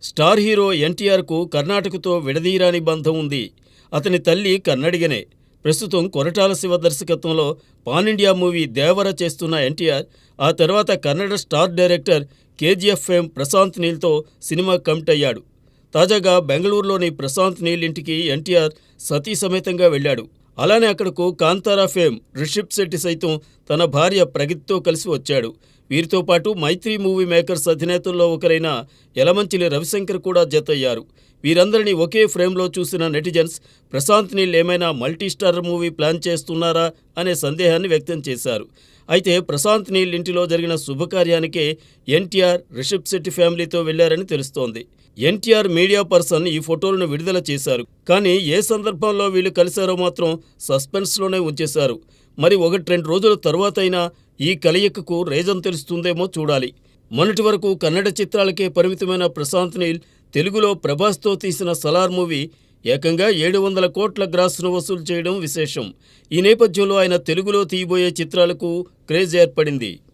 Star hero ఎన్టీఆర్కు కర్ణాటకతో విడదీయరాని బంధం ఉంది. అతని తల్లి కన్నడిగనే. ప్రస్తుతం కొరటాల శివ దర్శకత్వంలో పాన్ ఇండియా మూవీ దేవర చేస్తున్న ఎన్టీఆర్ ఆ తర్వాత Kannada star director KGF fame Prashanth నీల్తో సినిమా కమిట్ అయ్యాడు. తాజాగా బెంగళూరులోని ప్రశాంత్ నీల్ ఇంటికి ఎన్టీఆర్ సతీ సమేతంగా వెళ్ళాడు. అలానే అక్కడకు కాంతారా ఫేమ్ రిషబ్ శెట్టి సైతం తన భార్య ప్రగతితో కలిసి వచ్చాడు. వీరితో పాటు మైత్రి మూవీ మేకర్స్ అధినేతల్లో ఒకరైన యలమంచిలి రవిశంకర్ కూడా జతయ్యారు. వీరందరినీ ఒకే ఫ్రేమ్లో చూసిన నెటిజన్స్ ప్రశాంత్ నీల్ ఏమైనా మల్టీస్టారర్ మూవీ ప్లాన్ చేస్తున్నారా అనే సందేహాన్ని వ్యక్తం చేశారు. అయితే ప్రశాంత్ నీల్ ఇంటిలో జరిగిన శుభకార్యానికే ఎన్టీఆర్, రిషబ్ శెట్టి ఫ్యామిలీతో వెళ్లారని తెలుస్తోంది. ఎన్టీఆర్ మీడియా పర్సన్ ఈ ఫోటోలను విడుదల చేశారు. కానీ ఏ సందర్భంలో వీళ్ళు కలిశారో మాత్రం సస్పెన్స్లోనే ఉంచేశారు. మరి 1-2 రోజుల తర్వాతైనా ఈ కలయికకు రీజన్ తెలుస్తుందేమో చూడాలి. మొన్నటి వరకు కన్నడ చిత్రాలకే పరిమితమైన ప్రశాంత్ నీల్ తెలుగులో ప్రభాస్తో తీసిన సలార్ మూవీ ఏకంగా 700 కోట్ల గ్రాస్ను వసూలు చేయడం విశేషం. ఈ నేపథ్యంలో ఆయన తెలుగులో తీయబోయే చిత్రాలకు క్రేజ్ ఏర్పడింది.